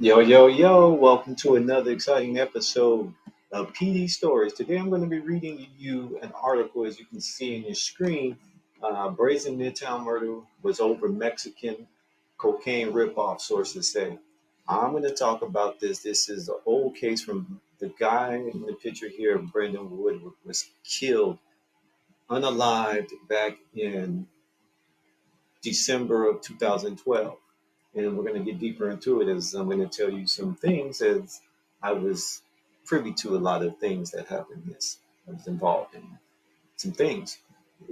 Yo, yo, yo, welcome to another exciting episode of PD Stories. Today I'm going to be reading you an article, as you can see on your screen. Brazen Midtown murder was over Mexican cocaine ripoff, sources say. I'm going to talk about this. This is an old case from the guy in the picture here, Brendan Woodward, was killed unalived back in December of 2012. And we're going to get deeper into it as I'm going to tell you some things as I was privy to a lot of things that happened. Yes, I was involved in some things,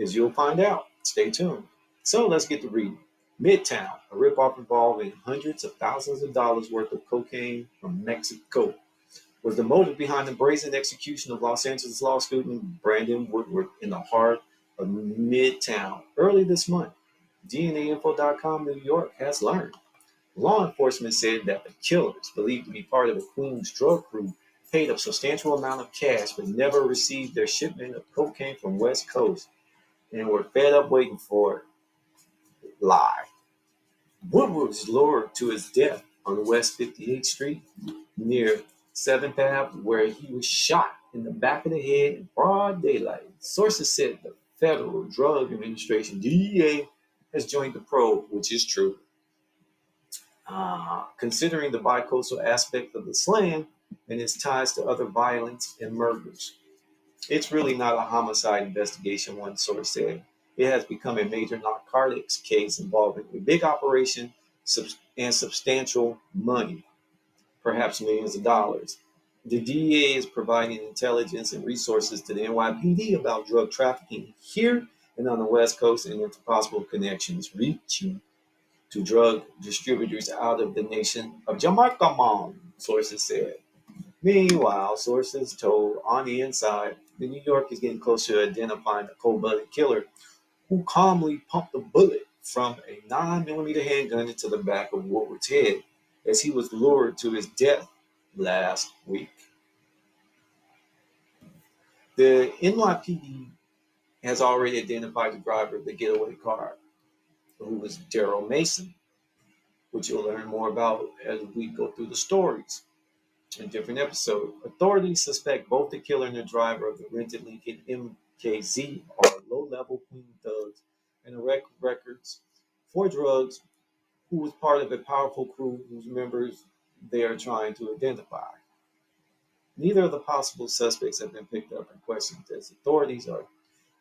as you'll find out. Stay tuned. So let's get to reading. Midtown, a ripoff involving hundreds of thousands of dollars worth of cocaine from Mexico, was the motive behind the brazen execution of Los Angeles law student Brandon Woodward in the heart of Midtown early this month. DNAinfo.com New York has learned. Law enforcement said that the killers, believed to be part of the Queens drug crew, paid a substantial amount of cash but never received their shipment of cocaine from West Coast and were fed up waiting for it. Lie. Woodward was lured to his death on West 58th Street near 7th Ave, where he was shot in the back of the head in broad daylight. Sources said the Federal Drug Administration, DEA, has joined the probe, which is true. Considering the bicoastal aspect of the slang and its ties to other violence and murders. It's really not a homicide investigation, one source said. It has become a major narcotics case involving a big operation and substantial money, perhaps millions of dollars. The DEA is providing intelligence and resources to the NYPD about drug trafficking here and on the West Coast and into possible connections reaching to drug distributors out of the nation of Jamaica, sources said. Meanwhile, sources told on the inside, the New York is getting closer to identifying the cold-blooded killer who calmly pumped a bullet from a 9mm handgun into the back of Woodward's head as he was lured to his death last week. The NYPD has already identified the driver of the getaway car, who was Daryl Mason, which you'll learn more about as we go through the stories in different episodes. Authorities suspect both the killer and the driver of the rented Lincoln MKZ are low-level Queen thugs and records for drugs who was part of a powerful crew whose members they are trying to identify. Neither of the possible suspects have been picked up and questioned as authorities are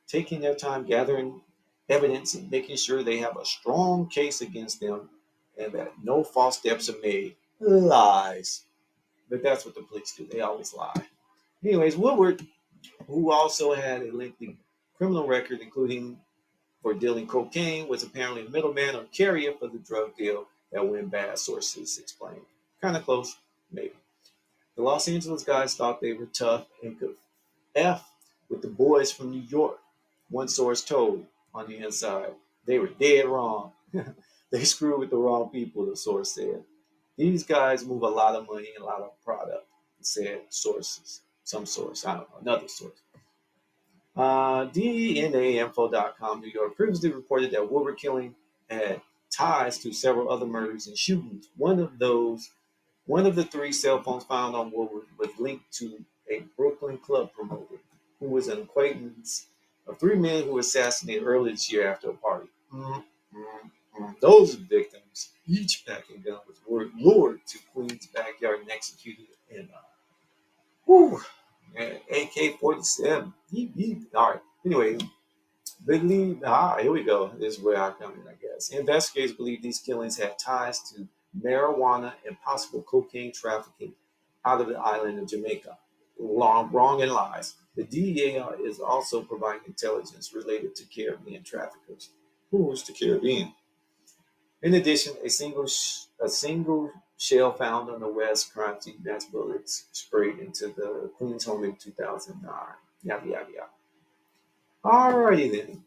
taking their time gathering evidence and making sure they have a strong case against them and that no false steps are made. Lies. But that's what the police do. They always lie. Anyways, Woodward, who also had a lengthy criminal record, including for dealing cocaine, was apparently a middleman or carrier for the drug deal that went bad, sources explained. Kind of close, maybe. The Los Angeles guys thought they were tough and could F with the boys from New York. One source told on the inside. They were dead wrong. They screwed with the wrong people, the source said. These guys move a lot of money and a lot of product, said sources. Some source, I don't know, another source. DNAinfo.com New York previously reported that Woodward killing had ties to several other murders and shootings. One of the three cell phones found on Woodward was linked to a Brooklyn club promoter who was an acquaintance of three men who were assassinated earlier this year after a party. Those victims, each packing gun, was lured to Queens' backyard and executed in AK-47. All right. Anyway, here we go. This is where I come in, I guess. Investigators believe these killings had ties to marijuana and possible cocaine trafficking out of the island of Jamaica. Wrong and lies. The DEA is also providing intelligence related to Caribbean traffickers. Who's the Caribbean? In addition, a single shell found on the West crime scene matched bullets sprayed into the Queen's home in 2009. Yada, yada, yada. Alrighty then.